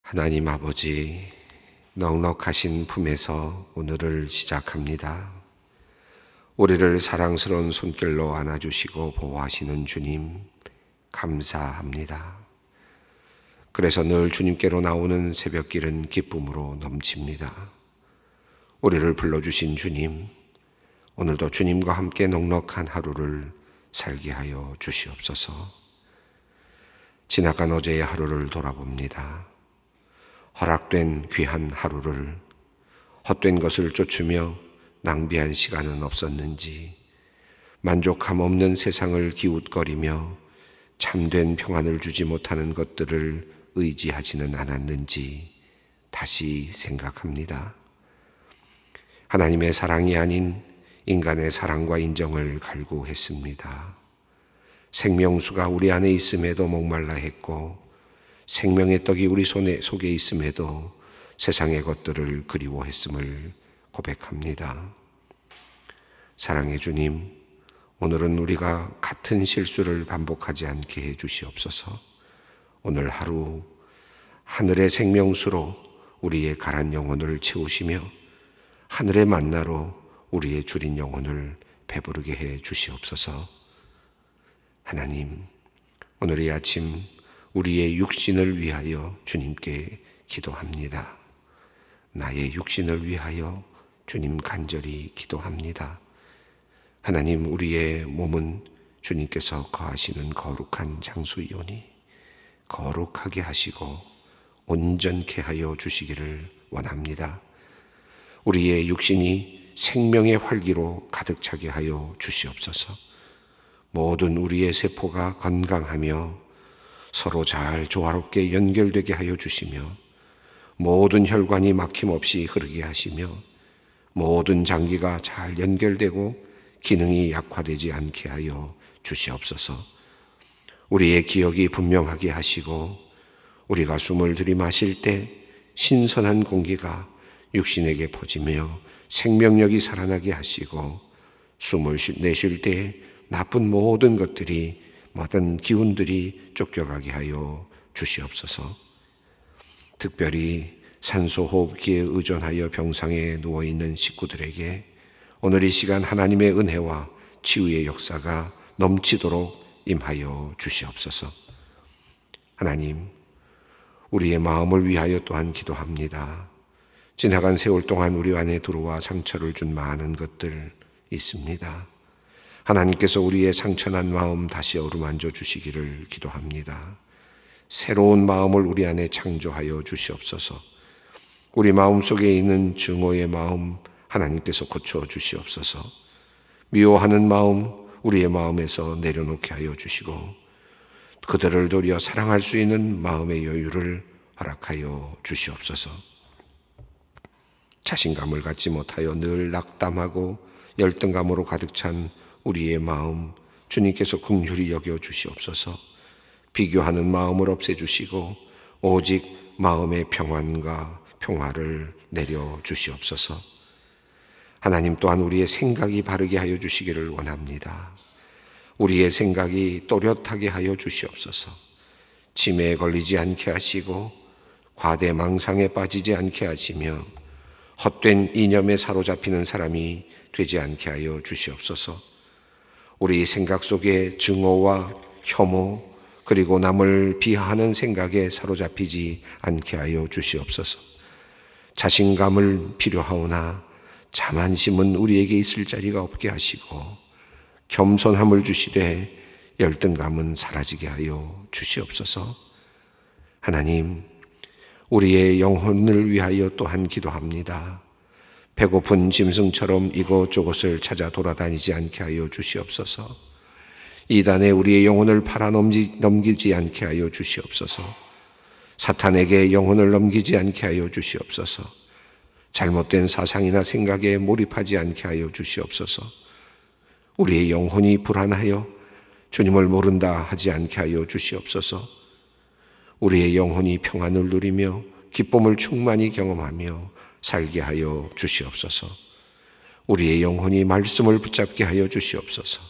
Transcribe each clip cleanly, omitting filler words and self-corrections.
하나님 아버지, 넉넉하신 품에서 오늘을 시작합니다. 우리를 사랑스러운 손길로 안아주시고 보호하시는 주님, 감사합니다. 그래서 늘 주님께로 나오는 새벽길은 기쁨으로 넘칩니다. 우리를 불러주신 주님, 오늘도 주님과 함께 넉넉한 하루를 살게 하여 주시옵소서. 지나간 어제의 하루를 돌아봅니다. 허락된 귀한 하루를 헛된 것을 쫓으며 낭비한 시간은 없었는지, 만족함 없는 세상을 기웃거리며 참된 평안을 주지 못하는 것들을 의지하지는 않았는지 다시 생각합니다. 하나님의 사랑이 아닌 인간의 사랑과 인정을 갈구했습니다. 생명수가 우리 안에 있음에도 목말라 했고, 생명의 떡이 우리 속에 있음에도 세상의 것들을 그리워했음을 고백합니다. 사랑의 주님, 오늘은 우리가 같은 실수를 반복하지 않게 해 주시옵소서. 오늘 하루 하늘의 생명수로 우리의 가란 영혼을 채우시며 하늘의 만나로 우리의 줄인 영혼을 배부르게 해 주시옵소서. 하나님, 오늘 이 아침 우리의 육신을 위하여 주님께 기도합니다. 나의 육신을 위하여 주님 간절히 기도합니다. 하나님, 우리의 몸은 주님께서 거하시는 거룩한 장소이오니 거룩하게 하시고 온전케 하여 주시기를 원합니다. 우리의 육신이 생명의 활기로 가득 차게 하여 주시옵소서. 모든 우리의 세포가 건강하며 서로 잘 조화롭게 연결되게 하여 주시며, 모든 혈관이 막힘없이 흐르게 하시며, 모든 장기가 잘 연결되고 기능이 약화되지 않게 하여 주시옵소서. 우리의 기억이 분명하게 하시고, 우리가 숨을 들이마실 때 신선한 공기가 육신에게 퍼지며 생명력이 살아나게 하시고, 숨을 내쉴 때 나쁜 모든 것들이, 모든 기운들이 쫓겨가게 하여 주시옵소서. 특별히 산소호흡기에 의존하여 병상에 누워있는 식구들에게 오늘 이 시간 하나님의 은혜와 치유의 역사가 넘치도록 임하여 주시옵소서. 하나님, 우리의 마음을 위하여 또한 기도합니다. 지나간 세월 동안 우리 안에 들어와 상처를 준 많은 것들 있습니다. 하나님께서 우리의 상처난 마음 다시 어루만져 주시기를 기도합니다. 새로운 마음을 우리 안에 창조하여 주시옵소서. 우리 마음속에 있는 증오의 마음 하나님께서 고쳐 주시옵소서. 미워하는 마음 우리의 마음에서 내려놓게 하여 주시고, 그들을 도리어 사랑할 수 있는 마음의 여유를 허락하여 주시옵소서. 자신감을 갖지 못하여 늘 낙담하고 열등감으로 가득 찬 우리의 마음 주님께서 긍휼히 여겨 주시옵소서. 비교하는 마음을 없애주시고 오직 마음의 평안과 평화를 내려 주시옵소서. 하나님, 또한 우리의 생각이 바르게 하여 주시기를 원합니다. 우리의 생각이 또렷하게 하여 주시옵소서. 치매에 걸리지 않게 하시고 과대 망상에 빠지지 않게 하시며 헛된 이념에 사로잡히는 사람이 되지 않게 하여 주시옵소서. 우리 생각 속에 증오와 혐오 그리고 남을 비하하는 생각에 사로잡히지 않게 하여 주시옵소서. 자신감을 필요하오나 자만심은 우리에게 있을 자리가 없게 하시고, 겸손함을 주시되 열등감은 사라지게 하여 주시옵소서. 하나님, 우리의 영혼을 위하여 또한 기도합니다. 배고픈 짐승처럼 이곳저곳을 찾아 돌아다니지 않게 하여 주시옵소서. 이단에 우리의 영혼을 팔아넘기지 않게 하여 주시옵소서. 사탄에게 영혼을 넘기지 않게 하여 주시옵소서. 잘못된 사상이나 생각에 몰입하지 않게 하여 주시옵소서. 우리의 영혼이 불안하여 주님을 모른다 하지 않게 하여 주시옵소서. 우리의 영혼이 평안을 누리며 기쁨을 충만히 경험하며 살게 하여 주시옵소서. 우리의 영혼이 말씀을 붙잡게 하여 주시옵소서.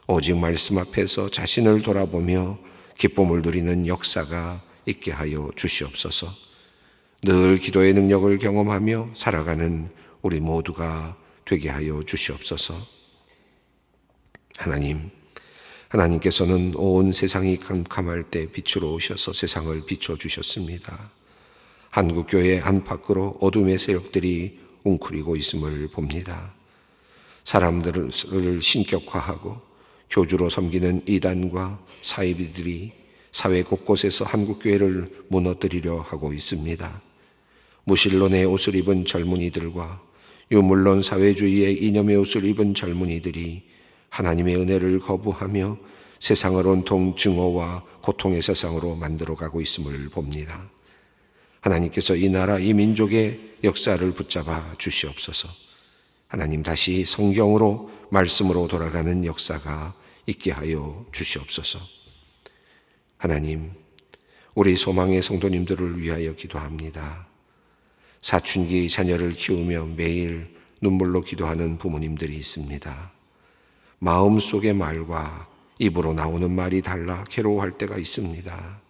오직 말씀 앞에서 자신을 돌아보며 기쁨을 누리는 역사가 있게 하여 주시옵소서. 늘 기도의 능력을 경험하며 살아가는 우리 모두가 되게 하여 주시옵소서. 하나님께서는 온 세상이 캄캄할 때 빛으로 오셔서 세상을 비춰주셨습니다. 한국교회 안팎으로 어둠의 세력들이 웅크리고 있음을 봅니다. 사람들을 신격화하고 교주로 섬기는 이단과 사이비들이 사회 곳곳에서 한국교회를 무너뜨리려 하고 있습니다. 무신론의 옷을 입은 젊은이들과 유물론 사회주의의 이념의 옷을 입은 젊은이들이 하나님의 은혜를 거부하며 세상을 온통 증오와 고통의 세상으로 만들어가고 있음을 봅니다. 하나님께서 이 나라, 이 민족의 역사를 붙잡아 주시옵소서. 하나님, 다시 성경으로, 말씀으로 돌아가는 역사가 있게 하여 주시옵소서. 하나님, 우리 소망의 성도님들을 위하여 기도합니다. 사춘기 자녀를 키우며 매일 눈물로 기도하는 부모님들이 있습니다. 마음속의 말과 입으로 나오는 말이 달라 괴로워할 때가 있습니다.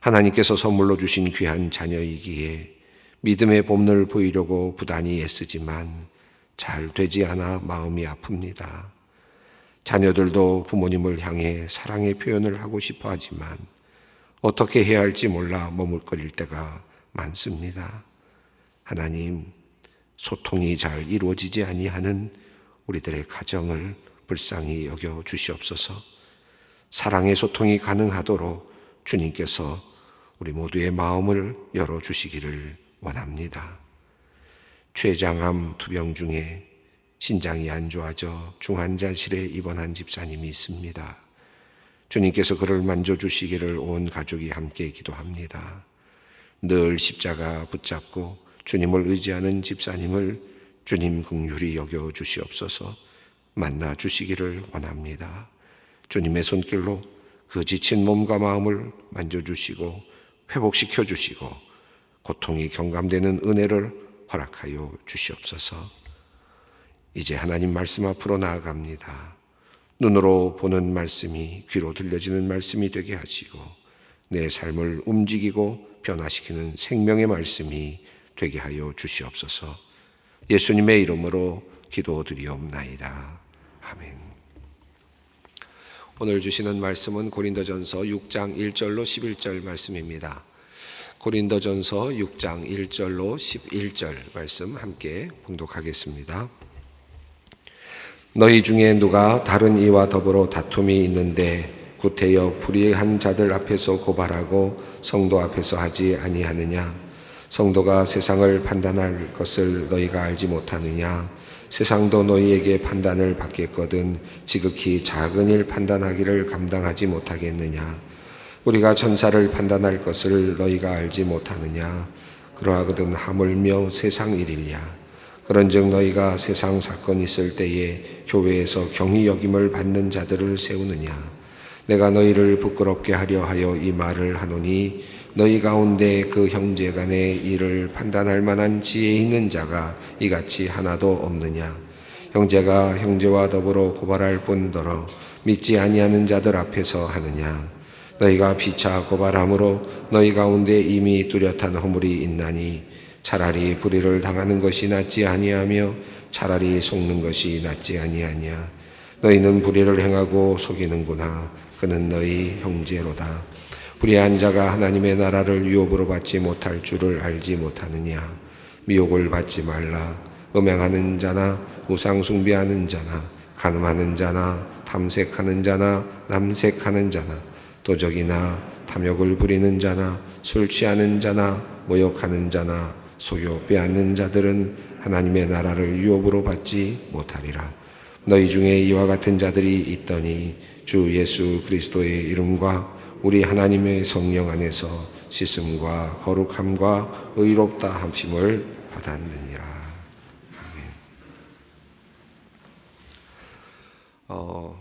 하나님께서 선물로 주신 귀한 자녀이기에 믿음의 본을 보이려고 부단히 애쓰지만 잘 되지 않아 마음이 아픕니다. 자녀들도 부모님을 향해 사랑의 표현을 하고 싶어 하지만 어떻게 해야 할지 몰라 머뭇거릴 때가 많습니다. 하나님, 소통이 잘 이루어지지 아니하는 우리들의 가정을 불쌍히 여겨 주시옵소서. 사랑의 소통이 가능하도록 주님께서 우리 모두의 마음을 열어주시기를 원합니다. 췌장암 투병 중에 신장이 안 좋아져 중환자실에 입원한 집사님이 있습니다. 주님께서 그를 만져주시기를 온 가족이 함께 기도합니다. 늘 십자가 붙잡고 주님을 의지하는 집사님을 주님 긍휼히 여겨 주시옵소서. 만나 주시기를 원합니다. 주님의 손길로 그 지친 몸과 마음을 만져주시고 회복시켜 주시고 고통이 경감되는 은혜를 허락하여 주시옵소서. 이제 하나님 말씀 앞으로 나아갑니다. 눈으로 보는 말씀이 귀로 들려지는 말씀이 되게 하시고 내 삶을 움직이고 변화시키는 생명의 말씀이 되게 하여 주시옵소서. 예수님의 이름으로 기도드리옵나이다. 아멘. 오늘 주시는 말씀은 고린도전서 6장 1절로 11절 말씀입니다. 고린도전서 6장 1절로 11절 말씀 함께 봉독하겠습니다. 너희 중에 누가 다른 이와 더불어 다툼이 있는데 구태여 불의한 자들 앞에서 고발하고 성도 앞에서 하지 아니하느냐? 성도가 세상을 판단할 것을 너희가 알지 못하느냐? 세상도 너희에게 판단을 받겠거든 지극히 작은 일 판단하기를 감당하지 못하겠느냐? 우리가 천사를 판단할 것을 너희가 알지 못하느냐? 그러하거든 하물며 세상 일이랴. 그런즉 너희가 세상 사건 있을 때에 교회에서 경히 여김을 받는 자들을 세우느냐? 내가 너희를 부끄럽게 하려 하여 이 말을 하노니 너희 가운데 그 형제 간의 일을 판단할 만한 지혜 있는 자가 이같이 하나도 없느냐? 형제가 형제와 더불어 고발할 뿐더러 믿지 아니하는 자들 앞에서 하느냐? 너희가 피차 고발함으로 너희 가운데 이미 뚜렷한 허물이 있나니 차라리 불의를 당하는 것이 낫지 아니하며 차라리 속는 것이 낫지 아니하냐? 너희는 불의를 행하고 속이는구나. 그는 너희 형제로다. 불의한 자가 하나님의 나라를 유업으로 받지 못할 줄을 알지 못하느냐? 미혹을 받지 말라. 음행하는 자나 우상 숭배하는 자나 간음하는 자나 탐색하는 자나 남색하는 자나 도적이나 탐욕을 부리는 자나 술 취하는 자나 모욕하는 자나 소유 빼앗는 자들은 하나님의 나라를 유업으로 받지 못하리라. 너희 중에 이와 같은 자들이 있더니 주 예수 그리스도의 이름과 우리 하나님의 성령 안에서 씻음과 거룩함과 의롭다 함심을 받았느니라. 아멘.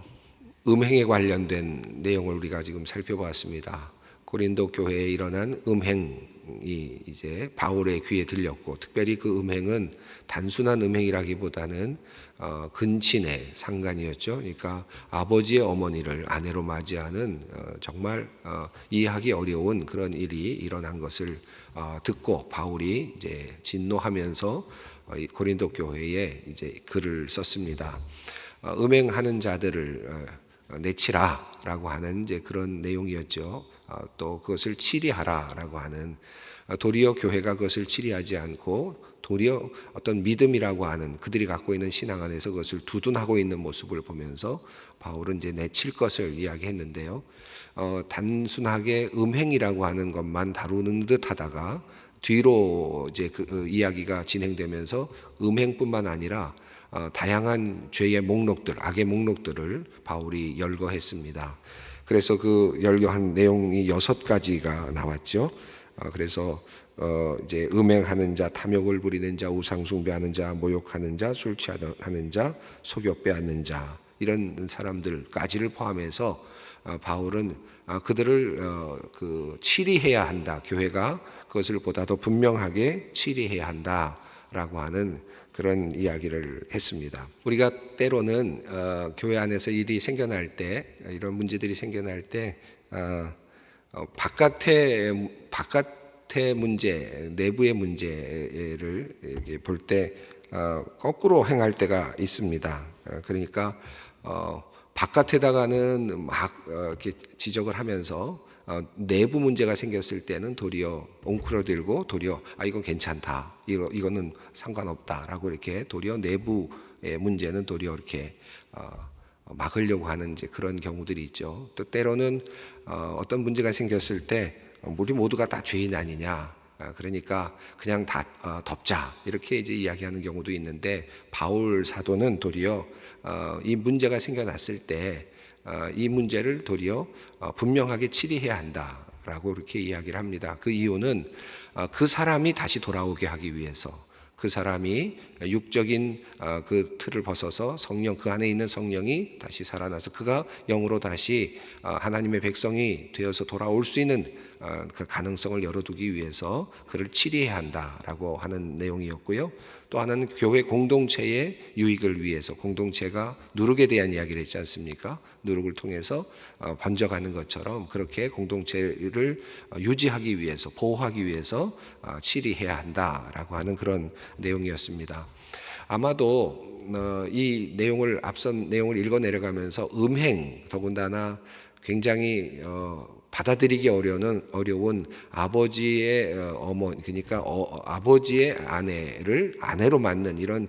음행에 관련된 내용을 우리가 지금 살펴보았습니다. 고린도 교회에 일어난 음행이 이제 바울의 귀에 들렸고, 특별히 그 음행은 단순한 음행이라기보다는 근친의 상간이었죠. 그러니까 아버지의 어머니를 아내로 맞이하는 정말 이해하기 어려운 그런 일이 일어난 것을 듣고 바울이 이제 진노하면서 고린도 교회에 이제 글을 썼습니다. 음행하는 자들을 내치라라고 하는 이제 그런 내용이었죠. 또 그것을 치리하라라고 하는, 도리어 교회가 그것을 치리하지 않고 도리어 어떤 믿음이라고 하는 그들이 갖고 있는 신앙 안에서 그것을 두둔하고 있는 모습을 보면서 바울은 이제 내칠 것을 이야기했는데요. 단순하게 음행이라고 하는 것만 다루는 듯 하다가 뒤로 이제 그 이야기가 진행되면서 음행뿐만 아니라 다양한 죄의 목록들, 악의 목록들을 바울이 열거했습니다. 그래서 그 열거한 내용이 6가지가 나왔죠. 그래서 이제 음행하는 자, 탐욕을 부리는 자, 우상 숭배하는 자, 모욕하는 자, 술 취하는 자, 속여 빼앗는 자, 이런 사람들까지를 포함해서 바울은 그들을 치리해야 한다. 교회가 그것을 보다 더 분명하게 치리해야 한다라고 하는 그런 이야기를 했습니다. 우리가 때로는 교회 안에서 일이 생겨날 때, 이런 문제들이 생겨날 때 바깥의 문제, 내부의 문제를 볼 때 거꾸로 행할 때가 있습니다. 그러니까 바깥에다가는 막 이렇게 지적을 하면서 내부 문제가 생겼을 때는 도리어 옹크러들고 도리어 이건 괜찮다, 이거는 상관없다라고 이렇게 도리어 내부의 문제는 도리어 이렇게 막으려고 하는 이제 그런 경우들이 있죠. 또 때로는 어떤 문제가 생겼을 때 우리 모두가 다 죄인 아니냐, 그러니까 그냥 다 덮자, 이렇게 이제 이야기하는 경우도 있는데, 바울 사도는 도리어 이 문제가 생겨났을 때 이 문제를 도리어 분명하게 치리해야 한다라고 이렇게 이야기를 합니다. 그 이유는 그 사람이 다시 돌아오게 하기 위해서, 그 사람이 육적인 그 틀을 벗어서 성령, 그 안에 있는 성령이 다시 살아나서 그가 영으로 다시 하나님의 백성이 되어서 돌아올 수 있는 그 가능성을 열어두기 위해서 그를 치리해야 한다라고 하는 내용이었고요. 또 하나는 교회 공동체의 유익을 위해서, 공동체가 누룩에 대한 이야기를 했지 않습니까? 누룩을 통해서 번져가는 것처럼 그렇게 공동체를 유지하기 위해서, 보호하기 위해서 치리해야 한다라고 하는 그런 내용이었습니다. 아마도 이 내용을, 앞선 내용을 읽어 내려가면서 음행, 더군다나 굉장히 받아들이기 어려운 아버지의 어머니, 그러니까 아버지의 아내를 아내로 맞는 이런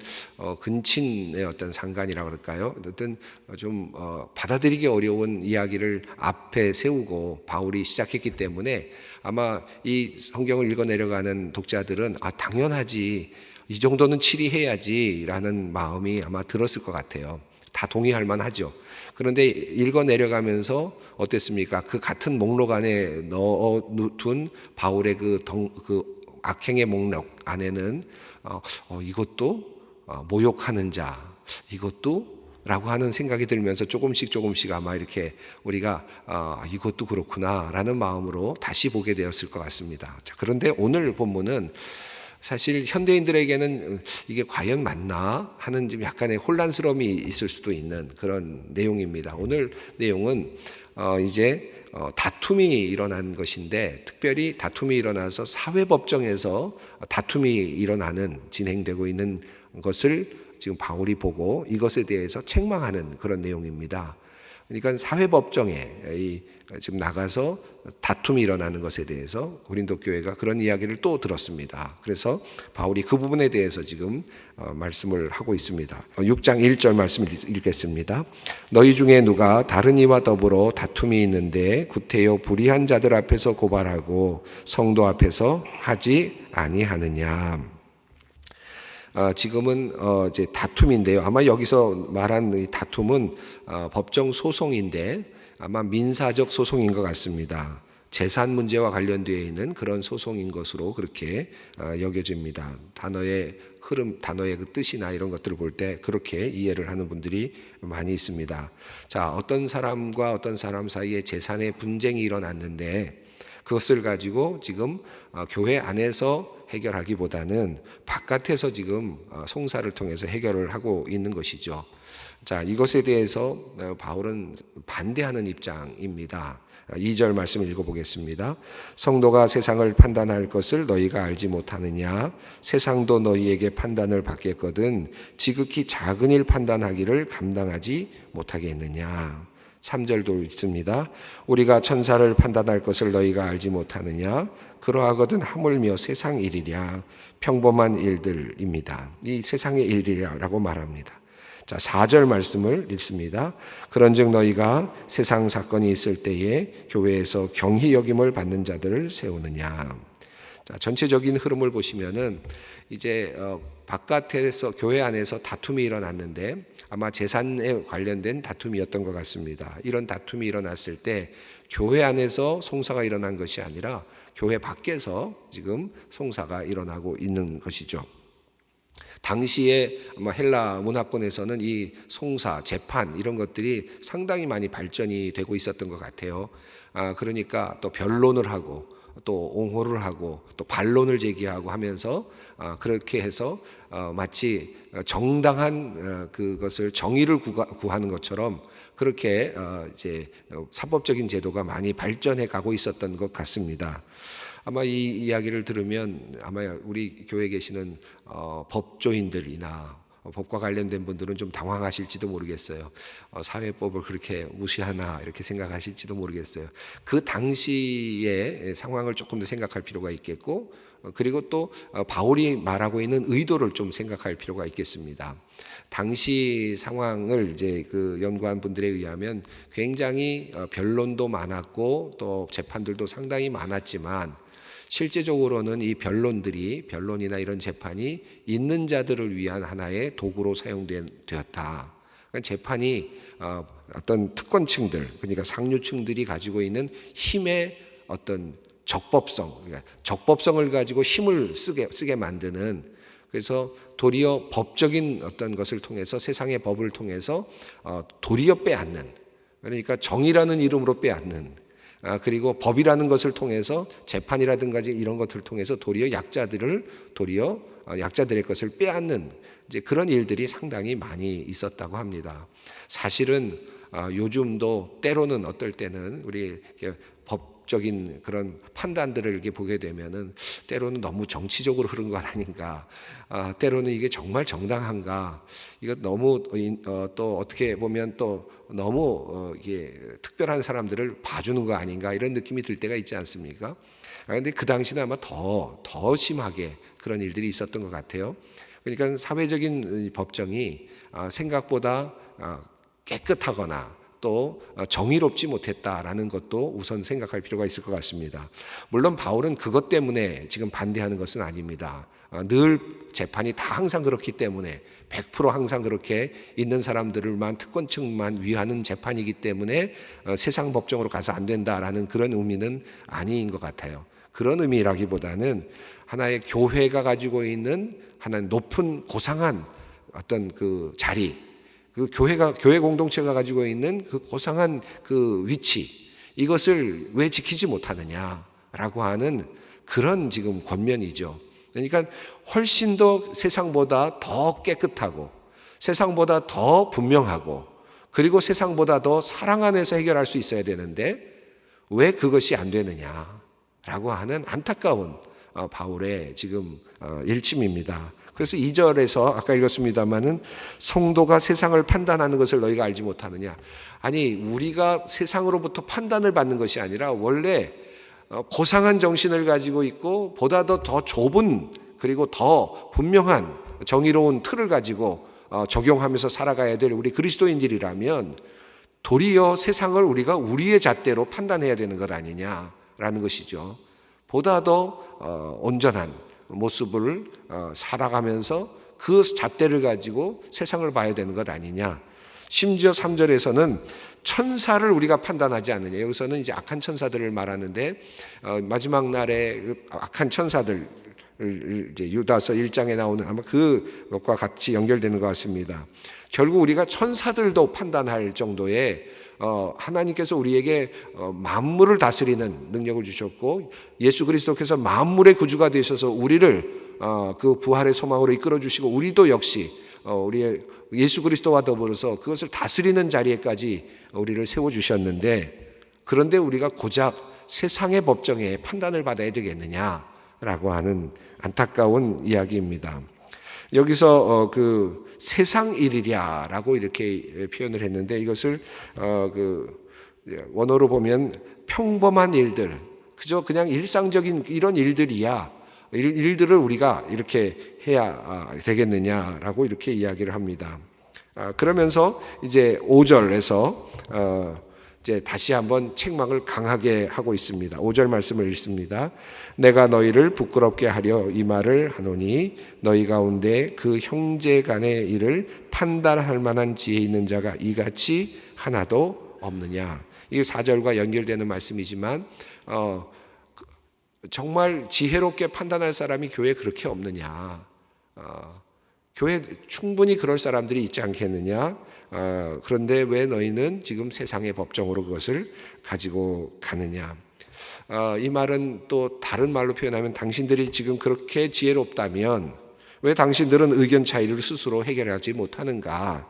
근친의 어떤 상간이라고 그럴까요? 어떤 좀 받아들이기 어려운 이야기를 앞에 세우고 바울이 시작했기 때문에 아마 이 성경을 읽어 내려가는 독자들은 당연하지, 이 정도는 치리해야지라는 마음이 아마 들었을 것 같아요. 다 동의할 만하죠. 그런데 읽어 내려가면서 어땠습니까? 그 같은 목록 안에 넣어둔 바울의 그 악행의 목록 안에는 이것도 모욕하는 자, 이것도 라고 하는 생각이 들면서 조금씩 아마 이렇게 우리가 이것도 그렇구나라는 마음으로 다시 보게 되었을 것 같습니다. 자, 그런데 오늘 본문은 사실 현대인들에게는 이게 과연 맞나 하는 좀 약간의 혼란스러움이 있을 수도 있는 그런 내용입니다. 오늘 내용은 이제 다툼이 일어난 것인데, 특별히 다툼이 일어나서 사회법정에서 다툼이 일어나는, 진행되고 있는 것을 지금 바울이 보고 이것에 대해서 책망하는 그런 내용입니다. 그러니까 사회법정에 지금 나가서 다툼이 일어나는 것에 대해서 고린도 교회가 그런 이야기를 또 들었습니다. 그래서 바울이 그 부분에 대해서 지금 말씀을 하고 있습니다. 6장 1절 말씀을 읽겠습니다. 너희 중에 누가 다른 이와 더불어 다툼이 있는데 구태여 불의한 자들 앞에서 고발하고 성도 앞에서 하지 아니하느냐. 지금은 이제 다툼인데요. 아마 여기서 말한 이 다툼은 법정 소송인데 아마 민사적 소송인 것 같습니다. 재산 문제와 관련되어 있는 그런 소송인 것으로 그렇게 여겨집니다. 단어의 흐름, 단어의 그 뜻이나 이런 것들을 볼 때 그렇게 이해를 하는 분들이 많이 있습니다. 자, 어떤 사람과 어떤 사람 사이에 재산의 분쟁이 일어났는데 그것을 가지고 지금 교회 안에서 해결하기보다는 바깥에서 지금 송사를 통해서 해결을 하고 있는 것이죠. 자, 이것에 대해서 바울은 반대하는 입장입니다. 2절 말씀을 읽어보겠습니다. 성도가 세상을 판단할 것을 너희가 알지 못하느냐? 세상도 너희에게 판단을 받겠거든 지극히 작은 일 판단하기를 감당하지 못하겠느냐? 3절도 있습니다. 우리가 천사를 판단할 것을 너희가 알지 못하느냐? 그러하거든 하물며 세상 일이랴. 평범한 일들입니다. 이 세상의 일이라고 말합니다. 자, 4절 말씀을 읽습니다. 그런즉 너희가 세상 사건이 있을 때에 교회에서 경히 여김을 받는 자들을 세우느냐. 자, 전체적인 흐름을 보시면은 이제 바깥에서 교회 안에서 다툼이 일어났는데 아마 재산에 관련된 다툼이었던 것 같습니다. 이런 다툼이 일어났을 때 교회 안에서 송사가 일어난 것이 아니라 교회 밖에서 지금 송사가 일어나고 있는 것이죠. 당시에 아마 헬라 문화권에서는 이 송사, 재판 이런 것들이 상당히 많이 발전이 되고 있었던 것 같아요. 그러니까 또 변론을 하고 또 옹호를 하고 또 반론을 제기하고 하면서 그렇게 해서 마치 정당한 그것을 정의를 구하는 것처럼 그렇게 이제 사법적인 제도가 많이 발전해 가고 있었던 것 같습니다. 아마 이 이야기를 들으면 아마 우리 교회에 계시는 법조인들이나 법과 관련된 분들은 좀 당황하실지도 모르겠어요. 사회법을 그렇게 무시하나 이렇게 생각하실지도 모르겠어요. 그 당시의 상황을 조금 더 생각할 필요가 있겠고, 그리고 또 바울이 말하고 있는 의도를 좀 생각할 필요가 있겠습니다. 당시 상황을 이제 그 연구한 분들에 의하면 굉장히 변론도 많았고 또 재판들도 상당히 많았지만 실제적으로는 이 변론이나 이런 재판이 있는 자들을 위한 하나의 도구로 사용되었다. 그러니까 재판이 어떤 특권층들, 그러니까 상류층들이 가지고 있는 힘의 어떤 적법성, 그러니까 적법성을 가지고 힘을 쓰게 만드는, 그래서 도리어 법적인 어떤 것을 통해서 세상의 법을 통해서 도리어 빼앗는, 그러니까 정의라는 이름으로 빼앗는, 그리고 법이라는 것을 통해서 재판이라든가 이런 것들을 통해서 도리어 약자들의 것을 빼앗는 이제 그런 일들이 상당히 많이 있었다고 합니다. 사실은 요즘도 때로는 어떨 때는 우리 법적인 그런 판단들을 이렇게 보게 되면은 때로는 너무 정치적으로 흐른 것 아닌가, 때로는 이게 정말 정당한가, 이거 너무 또 어떻게 보면 또 너무 이게 특별한 사람들을 봐주는 거 아닌가 이런 느낌이 들 때가 있지 않습니까? 그런데 그 당시는 아마 더 심하게 그런 일들이 있었던 것 같아요. 그러니까 사회적인 법정이 생각보다 깨끗하거나 또 정의롭지 못했다라는 것도 우선 생각할 필요가 있을 것 같습니다. 물론 바울은 그것 때문에 지금 반대하는 것은 아닙니다. 늘 재판이 다 항상 그렇기 때문에 100% 항상 그렇게 있는 사람들만 특권층만 위하는 재판이기 때문에 세상 법정으로 가서 안 된다라는 그런 의미는 아닌 것 같아요. 그런 의미라기보다는 하나의 교회가 가지고 있는 하나의 높은 고상한 어떤 그 자리, 그 교회 공동체가 가지고 있는 그 고상한 그 위치, 이것을 왜 지키지 못하느냐라고 하는 그런 지금 권면이죠. 그러니까 훨씬 더 세상보다 더 깨끗하고 세상보다 더 분명하고 그리고 세상보다 더 사랑 안에서 해결할 수 있어야 되는데 왜 그것이 안 되느냐라고 하는 안타까운 바울의 지금 일침입니다. 그래서 2절에서 아까 읽었습니다마는 성도가 세상을 판단하는 것을 너희가 알지 못하느냐. 아니, 우리가 세상으로부터 판단을 받는 것이 아니라 원래 고상한 정신을 가지고 있고 보다 더 좁은 그리고 더 분명한 정의로운 틀을 가지고 적용하면서 살아가야 될 우리 그리스도인들이라면 도리어 세상을 우리가 우리의 잣대로 판단해야 되는 것 아니냐라는 것이죠. 보다 더 온전한 모습을 살아가면서 그 잣대를 가지고 세상을 봐야 되는 것 아니냐. 심지어 3절에서는 천사를 우리가 판단하지 않느냐. 여기서는 이제 악한 천사들을 말하는데 마지막 날에 악한 천사들, 이제 유다서 1장에 나오는 아마 그것과 같이 연결되는 것 같습니다. 결국 우리가 천사들도 판단할 정도의 하나님께서 우리에게 만물을 다스리는 능력을 주셨고, 예수 그리스도께서 만물의 구주가 되셔서 우리를 그 부활의 소망으로 이끌어 주시고, 우리도 역시 우리의 예수 그리스도와 더불어서 그것을 다스리는 자리에까지 우리를 세워 주셨는데, 그런데 우리가 고작 세상의 법정에 판단을 받아야 되겠느냐라고 하는 안타까운 이야기입니다. 여기서 그 세상 일이랴라고 이렇게 표현을 했는데, 이것을 원어로 보면 평범한 일들, 그저 그냥 일상적인 이런 일들이야, 일들을 우리가 이렇게 해야 되겠느냐라고 이렇게 이야기를 합니다. 그러면서 이제 5절에서 이제 다시 한번 책망을 강하게 하고 있습니다. 5절 말씀을 읽습니다. 내가 너희를 부끄럽게 하려 이 말을 하노니 너희 가운데 그 형제 간의 일을 판단할 만한 지혜 있는 자가 이같이 하나도 없느냐. 이게 4절과 연결되는 말씀이지만 정말 지혜롭게 판단할 사람이 교회에 그렇게 없느냐. 교회에 충분히 그럴 사람들이 있지 않겠느냐. 그런데 왜 너희는 지금 세상의 법정으로 그것을 가지고 가느냐. 이 말은 또 다른 말로 표현하면, 당신들이 지금 그렇게 지혜롭다면 왜 당신들은 의견 차이를 스스로 해결하지 못하는가?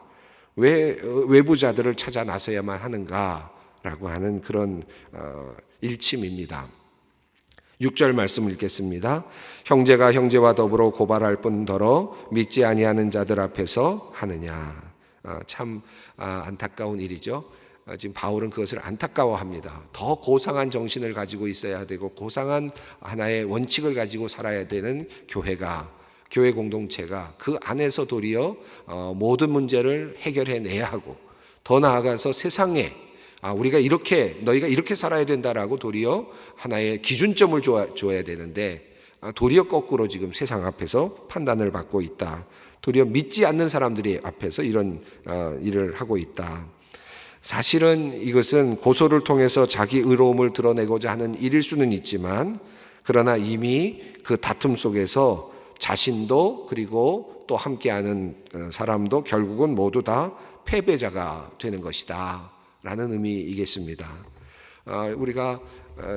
왜 외부자들을 찾아 나서야만 하는가? 라고 하는 그런 일침입니다. 6절 말씀을 읽겠습니다. 형제가 형제와 더불어 고발할 뿐더러 믿지 아니하는 자들 앞에서 하느냐. 참 안타까운 일이죠. 지금 바울은 그것을 안타까워합니다. 더 고상한 정신을 가지고 있어야 되고 고상한 하나의 원칙을 가지고 살아야 되는 교회 공동체가 그 안에서 도리어 모든 문제를 해결해내야 하고, 더 나아가서 세상에 너희가 이렇게 살아야 된다라고 도리어 하나의 기준점을 줘야 되는데, 도리어 거꾸로 지금 세상 앞에서 판단을 받고 있다. 도리어 믿지 않는 사람들이 앞에서 이런 일을 하고 있다. 사실은 이것은 고소를 통해서 자기 의로움을 드러내고자 하는 일일 수는 있지만, 그러나 이미 그 다툼 속에서 자신도 그리고 또 함께하는 사람도 결국은 모두 다 패배자가 되는 것이다 라는 의미이겠습니다. 우리가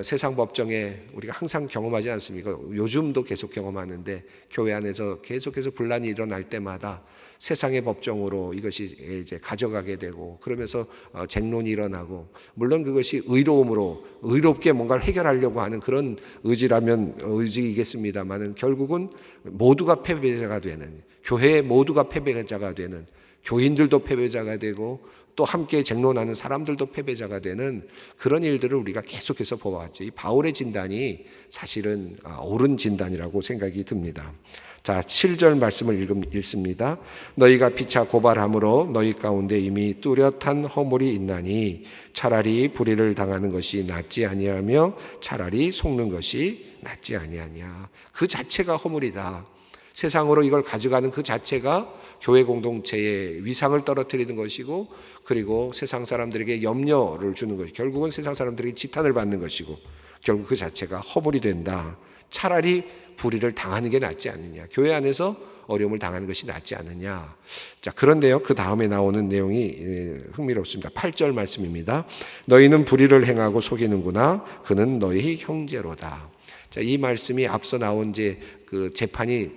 세상 법정에 우리가 항상 경험하지 않습니까? 요즘도 계속 경험하는데, 교회 안에서 계속해서 분란이 일어날 때마다 세상의 법정으로 이것이 이제 가져가게 되고, 그러면서 쟁론이 일어나고, 물론 그것이 의롭게 뭔가를 해결하려고 하는 그런 의지이겠습니다만은, 결국은 모두가 패배자가 되는, 교회 모두가 패배자가 되는, 교인들도 패배자가 되고 또 함께 쟁론하는 사람들도 패배자가 되는 그런 일들을 우리가 계속해서 보아왔죠. 이 바울의 진단이 사실은 옳은 진단이라고 생각이 듭니다. 자, 7절 말씀을 읽습니다. 너희가 피차 고발함으로 너희 가운데 이미 뚜렷한 허물이 있나니 차라리 불의를 당하는 것이 낫지 아니하며 차라리 속는 것이 낫지 아니하냐. 그 자체가 허물이다. 세상으로 이걸 가져가는 그 자체가 교회 공동체의 위상을 떨어뜨리는 것이고, 그리고 세상 사람들에게 염려를 주는 것이, 결국은 세상 사람들에게 지탄을 받는 것이고, 결국 그 자체가 허물이 된다. 차라리 불의를 당하는 게 낫지 않느냐. 교회 안에서 어려움을 당하는 것이 낫지 않느냐. 자, 그런데요, 그 다음에 나오는 내용이 흥미롭습니다. 8절 말씀입니다. 너희는 불의를 행하고 속이는구나. 그는 너희 형제로다. 자, 이 말씀이 앞서 나온 이제 그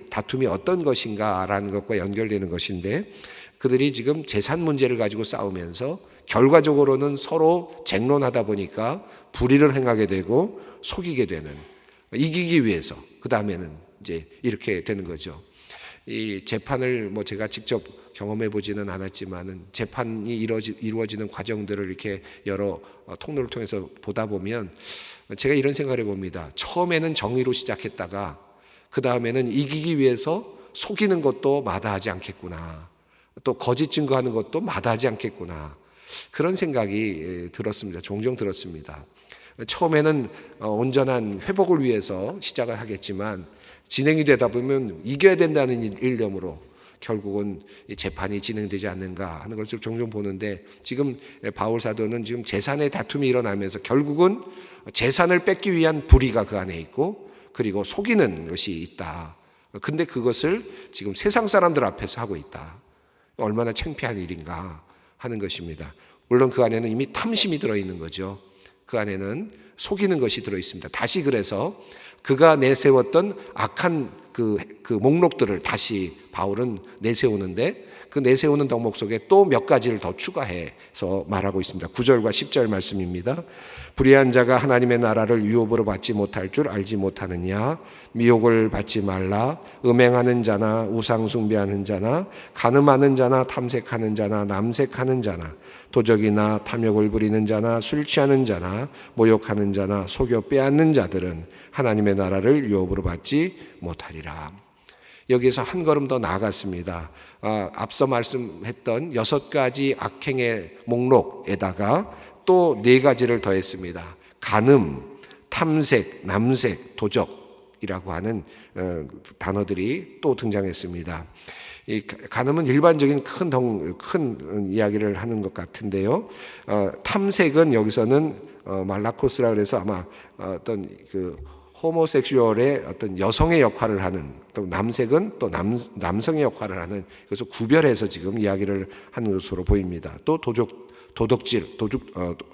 다툼이 어떤 것인가라는 것과 연결되는 것인데, 그들이 지금 재산 문제를 가지고 싸우면서 결과적으로는 서로 쟁론하다 보니까 불의를 행하게 되고 속이게 되는, 이기기 위해서 그 다음에는 이제 이렇게 되는 거죠. 이 재판을 제가 직접 경험해 보지는 않았지만은 재판이 이루어지는 과정들을 이렇게 여러 통로를 통해서 보다 보면 제가 이런 생각을 해봅니다. 처음에는 정의로 시작했다가 그 다음에는 이기기 위해서 속이는 것도 마다하지 않겠구나. 또 거짓 증거하는 것도 마다하지 않겠구나. 그런 생각이 들었습니다. 종종 들었습니다. 처음에는 온전한 회복을 위해서 시작을 하겠지만 진행이 되다 보면 이겨야 된다는 일념으로 결국은 재판이 진행되지 않는가 하는 것을 종종 보는데, 지금 바울 사도는 지금 재산의 다툼이 일어나면서 결국은 재산을 뺏기 위한 불의가 그 안에 있고, 그리고 속이는 것이 있다. 근데 그것을 지금 세상 사람들 앞에서 하고 있다. 얼마나 창피한 일인가 하는 것입니다. 물론 그 안에는 이미 탐심이 들어있는 거죠. 그 안에는 속이는 것이 들어있습니다. 다시 그래서 그가 내세웠던 악한 그 목록들을 다시 바울은 내세우는데 그 내세우는 덕목 속에 또 몇 가지를 더 추가해서 말하고 있습니다. 9절과 10절 말씀입니다. 불의한 자가 하나님의 나라를 유업으로 받지 못할 줄 알지 못하느냐. 미혹을 받지 말라. 음행하는 자나 우상 숭배하는 자나 간음하는 자나 탐색하는 자나 남색하는 자나 도적이나 탐욕을 부리는 자나 술 취하는 자나 모욕하는 자나 속여 빼앗는 자들은 하나님의 나라를 유업으로 받지 못하리라. 여기에서 한 걸음 더 나아갔습니다. 앞서 말씀했던 6가지 악행의 목록에다가 또 4가지를 더했습니다. 간음, 탐색, 남색, 도적이라고 하는 단어들이 또 등장했습니다. 이 간음은 일반적인 큰 이야기를 하는 것 같은데요. 탐색은 여기서는 말라코스라 그래서 아마 어떤 그 호모섹슈얼의 어떤 여성의 역할을 하는, 또 남색은 또 남성의 역할을 하는, 그래서 구별해서 지금 이야기를 하는 것으로 보입니다. 또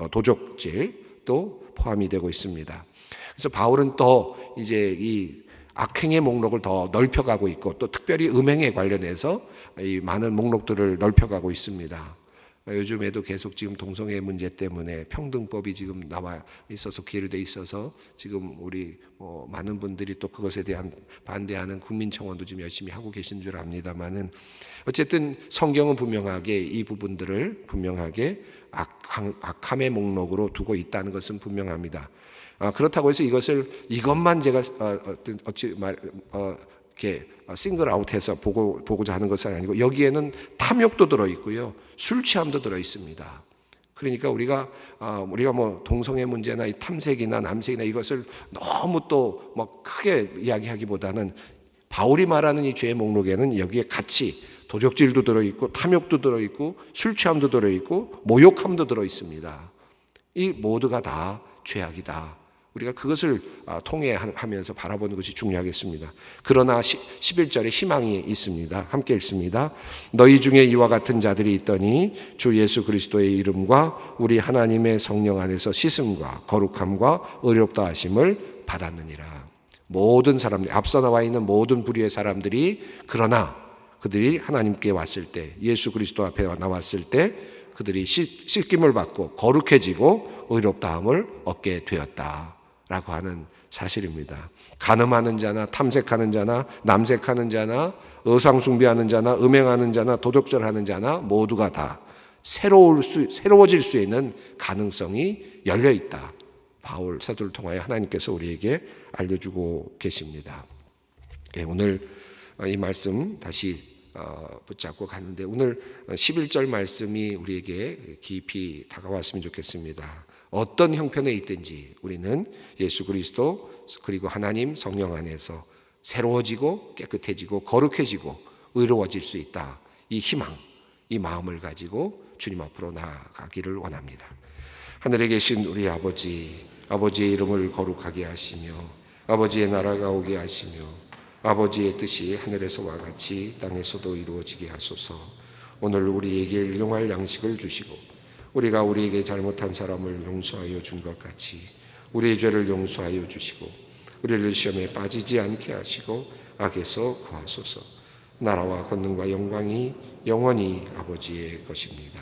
도적질도 포함이 되고 있습니다. 그래서 바울은 또 이제 이 악행의 목록을 더 넓혀가고 있고 또 특별히 음행에 관련해서 이 많은 목록들을 넓혀가고 있습니다. 요즘에도 계속 지금 동성애 문제 때문에 평등법이 지금 나와 있어서 기일돼 있어서 지금 우리 많은 분들이 또 그것에 대한 반대하는 국민청원도 지금 열심히 하고 계신 줄 압니다만은 어쨌든 성경은 분명하게 이 부분들을 분명하게 악함의 목록으로 두고 있다는 것은 분명합니다. 그렇다고 해서 이것만 제가 이렇게 싱글 아웃해서 보고자 하는 것은 아니고 여기에는 탐욕도 들어 있고요, 술 취함도 들어 있습니다. 그러니까 우리가 뭐 동성애 문제나 이 탐색이나 남색이나 이것을 너무 또 뭐 크게 이야기하기보다는 바울이 말하는 이 죄의 목록에는 여기에 같이 도적질도 들어 있고 탐욕도 들어 있고 술 취함도 들어 있고 모욕함도 들어 있습니다. 이 모두가 다 죄악이다. 우리가 그것을 통해하면서 바라보는 것이 중요하겠습니다. 그러나 11절에 희망이 있습니다. 함께 읽습니다. 너희 중에 이와 같은 자들이 있더니 주 예수 그리스도의 이름과 우리 하나님의 성령 안에서 씻음과 거룩함과 의롭다 하심을 받았느니라. 모든 사람들, 앞서 나와 있는 모든 부류의 사람들이, 그러나 그들이 하나님께 왔을 때, 예수 그리스도 앞에 나왔을 때 그들이 씻김을 받고 거룩해지고 의롭다함을 얻게 되었다 라고 하는 사실입니다. 간음하는 자나 탐색하는 자나 남색하는 자나 의상숭배하는 자나 음행하는 자나 도덕질하는 자나 모두가 다 새로워질 수 있는 가능성이 열려 있다. 바울 사도를 통하여 하나님께서 우리에게 알려주고 계십니다. 오늘 이 말씀 다시 붙잡고 가는데 오늘 11절 말씀이 우리에게 깊이 다가왔으면 좋겠습니다. 어떤 형편에 있든지 우리는 예수 그리스도 그리고 하나님 성령 안에서 새로워지고 깨끗해지고 거룩해지고 의로워질 수 있다. 이 희망, 이 마음을 가지고 주님 앞으로 나아가기를 원합니다. 하늘에 계신 우리 아버지, 아버지의 이름을 거룩하게 하시며 아버지의 나라가 오게 하시며 아버지의 뜻이 하늘에서와 같이 땅에서도 이루어지게 하소서. 오늘 우리에게 일용할 양식을 주시고 우리가 우리에게 잘못한 사람을 용서하여 준 것 같이 우리의 죄를 용서하여 주시고 우리를 시험에 빠지지 않게 하시고 악에서 구하소서. 나라와 권능과 영광이 영원히 아버지의 것입니다.